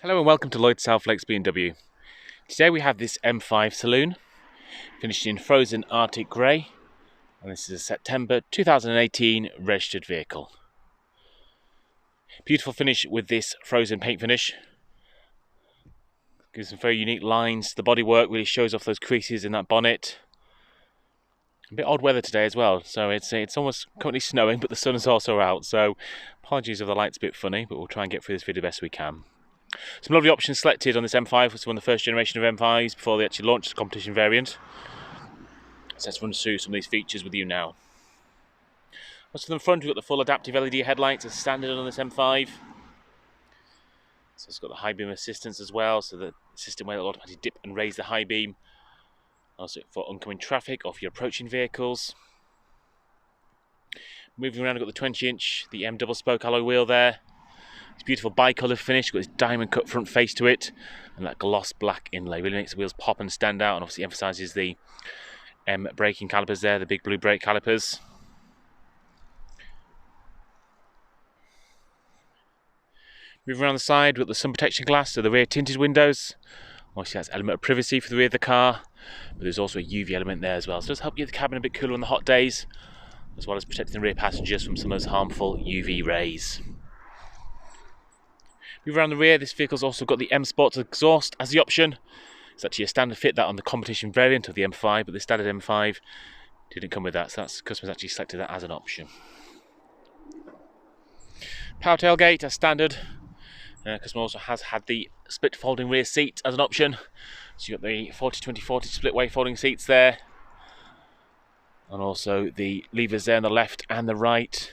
Hello and welcome to Lloyd South Lakes BMW. Today we have this M5 saloon, finished in frozen Arctic grey, and this is a September 2018 registered vehicle. Beautiful finish with this frozen paint finish. Gives some very unique lines. The bodywork really shows off those creases in that bonnet. A bit odd weather today as well, so it's almost currently snowing, but the sun is also out, so apologies if the light's a bit funny, but we'll try and get through this video the best we can. Some lovely options selected on this M5, which is one of the first generation of M5s before they actually launched the competition variant. So let's run through some of these features with you now. What's to the front, we've got the full adaptive LED headlights as standard on this M5. So it's got the high beam assistance as well, so the system will automatically dip and raise the high beam. Also for oncoming traffic or for your approaching vehicles. Moving around, we've got the 20-inch, the M double spoke alloy wheel there. It's beautiful bi-colour finish, got this diamond cut front face to it, and that gloss black inlay really makes the wheels pop and stand out, and obviously emphasises the M braking calipers there, the big blue brake calipers. Moving around the side, we've got the sun protection glass, so the rear tinted windows. Obviously that's an element of privacy for the rear of the car, but there's also a UV element there as well, so it does help get the cabin a bit cooler on the hot days, as well as protecting the rear passengers from some of those harmful UV rays. Moving around the rear, this vehicle's also got the M Sport exhaust as the option. It's actually a standard fit that on the competition variant of the M5, but the standard M5 didn't come with that, so that's customers actually selected that as an option. Power tailgate as standard. Customer also has had the split folding rear seat as an option. So you've got the 40-20-40 split way folding seats there. And also the levers there on the left and the right.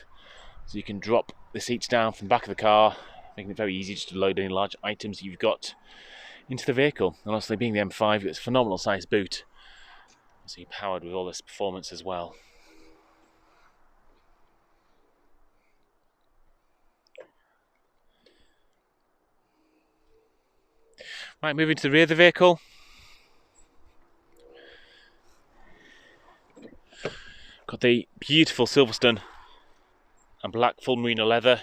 So you can drop the seats down from the back of the car, making it very easy just to load any large items you've got into the vehicle. And obviously being the M5, it's a phenomenal size boot. So you're powered with all this performance as well. Right, moving to the rear of the vehicle. Got the beautiful Silverstone and black full merino leather.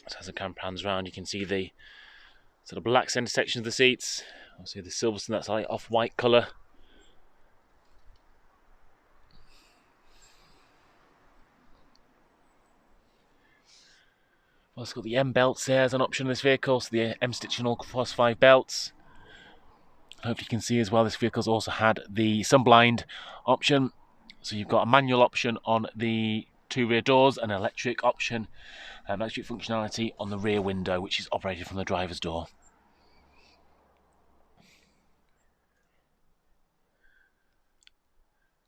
So as the camera pans around, you can see the sort of black centre section of the seats. Obviously the Silverstone, that's like off-white colour. Also got the M belts there as an option in this vehicle, so the M stitching all cross 5 belts. Hopefully you can see as well, this vehicle's also had the sunblind option. So you've got a manual option on the 2 rear doors and an electric option, electric functionality on the rear window, which is operated from the driver's door.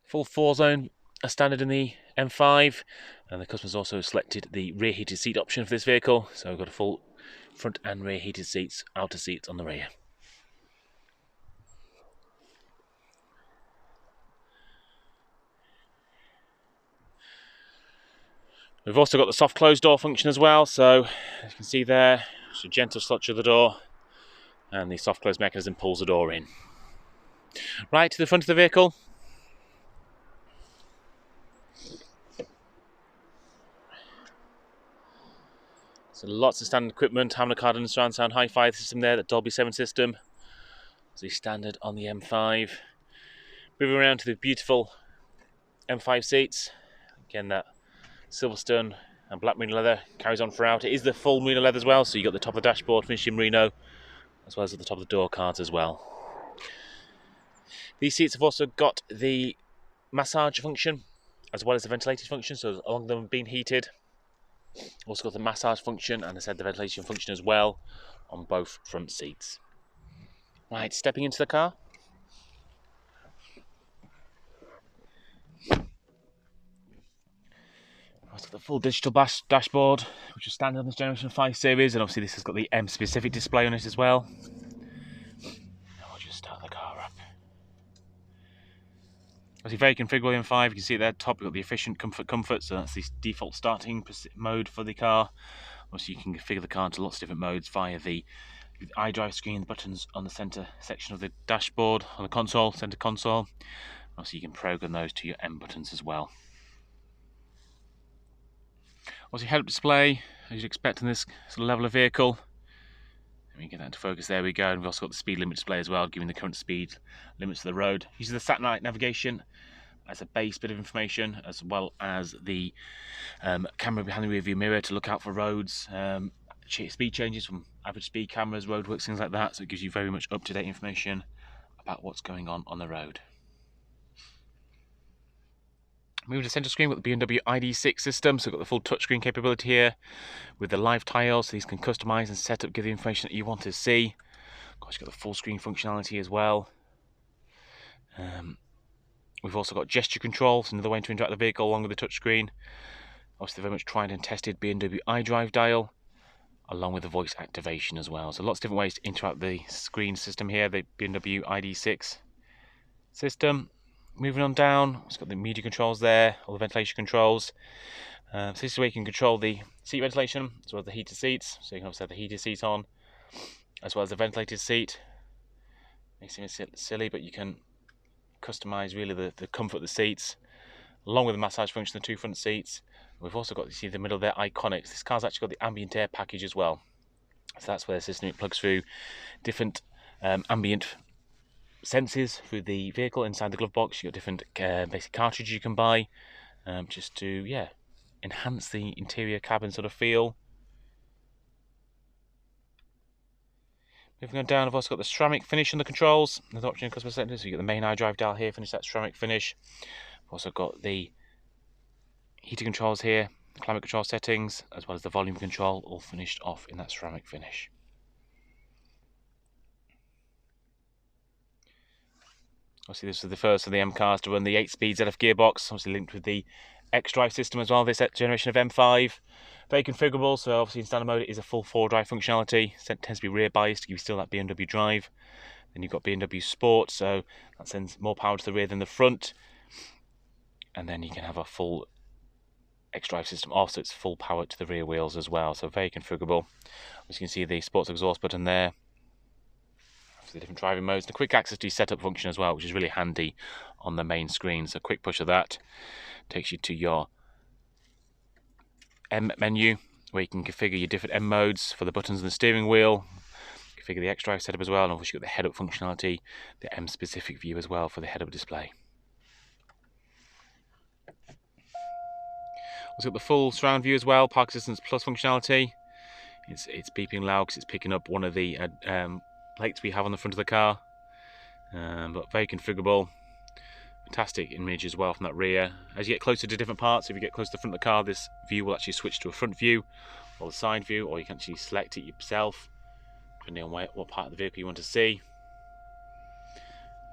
Full 4-zone as standard in the M5, and the customer's also selected the rear heated seat option for this vehicle, so we've got a full front and rear heated seats, outer seats on the rear. We've also got the soft closed door function as well, so as you can see there, it's a gentle slot of the door, and the soft close mechanism pulls the door in. Right to the front of the vehicle. So lots of standard equipment, Hammer Cardon surround sound hi-fi system there, the Dolby 7 system. It's the standard on the M5. Moving around to the beautiful M5 seats. Again, that Silverstone and black merino leather carries on throughout. It is the full merino leather as well, so you've got the top of the dashboard finished in merino, as well as at the top of the door cards as well. These seats have also got the massage function, as well as the ventilation function, so along them being heated. Also got the massage function, and I said the ventilation function as well, on both front seats. Right, stepping into the car. Got the full digital dashboard, which is standard on this Generation 5 series, and obviously this has got the M specific display on it as well. Now I'll just start the car up. Obviously very configurable M5, you can see there at the top we've got the efficient comfort, so that's the default starting mode for the car. Obviously you can configure the car into lots of different modes via the iDrive screen, the buttons on the centre section of the dashboard, on the console, centre console. Obviously you can program those to your M buttons as well. Obviously head-up display, as you'd expect in this sort of level of vehicle. Let me get that into focus. There we go. And we've also got the speed limit display as well, giving the current speed limits to the road. Using the sat-nav navigation as a base bit of information, as well as the camera behind the rear view mirror to look out for roads, speed changes from average speed cameras, roadworks, things like that. So it gives you very much up-to-date information about what's going on the road. Moving to the centre screen, we've got the BMW ID6 system, so we've got the full touchscreen capability here with the live tiles, so these can customise and set up, give the information that you want to see. Of course, you've got the full screen functionality as well. We've also got gesture control, so another way to interact with the vehicle along with the touchscreen. Obviously, very much tried and tested BMW iDrive dial, along with the voice activation as well. So lots of different ways to interact with the screen system here, the BMW ID6 system. Moving on down, it's got the media controls there, all the ventilation controls. So this is where you can control the seat ventilation as well as the heated seats. So you can also have the heated seat on, as well as the ventilated seat. Makes it seem silly, but you can customise really the comfort of the seats, along with the massage function, the two front seats. We've also got, you see the middle there, Iconics. This car's actually got the Ambient Air Package as well. So that's where the system plugs through different ambient senses through the vehicle inside the glove box. You've got different basic cartridges you can buy just to enhance the interior cabin sort of feel. Moving on down, I've also got the ceramic finish on the controls. Another option in customer settings. So you've got the main iDrive dial here, finish that ceramic finish. I've also got the heater controls here, the climate control settings, as well as the volume control, all finished off in that ceramic finish. Obviously, this was the first of the M cars to run the 8-speed ZF gearbox, obviously linked with the X-Drive system as well, this generation of M5. Very configurable, so obviously in standard mode it is a full 4-drive functionality. It tends to be rear biased to give you still that BMW drive. Then you've got BMW Sport, so that sends more power to the rear than the front. And then you can have a full X-Drive system off, so it's full power to the rear wheels as well, so very configurable. As you can see, the sports exhaust button there, the different driving modes, the quick access to your setup function as well, which is really handy on the main screen. So a quick push of that takes you to your M menu, where you can configure your different M modes for the buttons and the steering wheel, configure the X-Drive setup as well, and obviously you've got the head-up functionality, the M specific view as well for the head-up display. Also got the full surround view as well, Park Assistance Plus functionality. It's beeping loud because it's picking up one of the plates we have on the front of the car, but very configurable. Fantastic image as well from that rear. As you get closer to different parts, if you get close to the front of the car, this view will actually switch to a front view or the side view, or you can actually select it yourself depending on what part of the vehicle you want to see.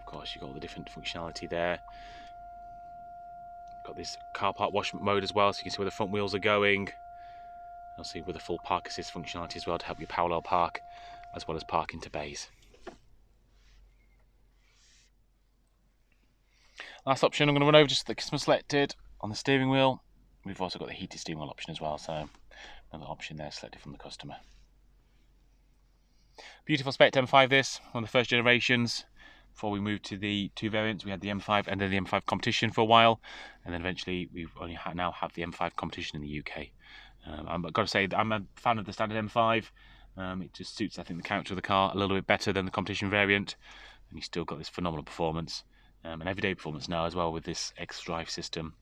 Of course, you've got all the different functionality there. Got this car park wash mode as well, so you can see where the front wheels are going. Obviously with the full park assist functionality as well to help you parallel park, as well as park into bays. Last option, I'm going to run over just the customer selected on the steering wheel. We've also got the heated steering wheel option as well, so another option there selected from the customer. Beautiful spec M5 this, one of the first generations. Before we moved to the two variants, we had the M5 and then the M5 competition for a while, and then eventually we've only now have the M5 competition in the UK. I've got to say, I'm a fan of the standard M5. It just suits, I think, the character of the car a little bit better than the competition variant, and you've still got this phenomenal performance, and everyday performance now as well with this X-Drive system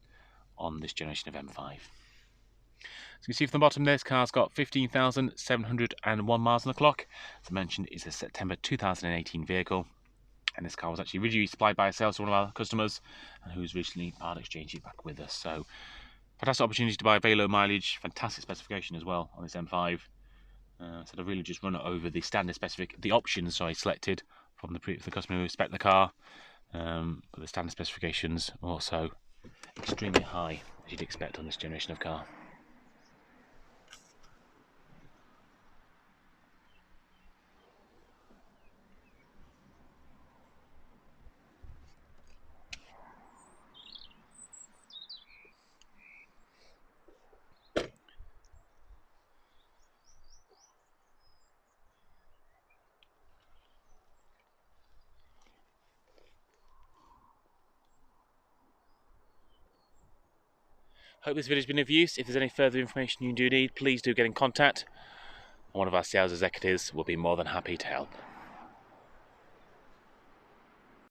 on this generation of M5. So you can see from the bottom, this car's got 15,701 miles on the clock. As I mentioned, it's a September 2018 vehicle, and this car was actually originally supplied by ourselves to one of our customers, and who's recently part exchanged it back with us. So fantastic opportunity to buy very low mileage, fantastic specification as well on this M5. So I've really just run it over the standard the options selected from the customer who spec the car, but the standard specifications are also extremely high, as you'd expect on this generation of car. Hope this video has been of use. If there's any further information you do need, please do get in contact. one of our sales executives will be more than happy to help.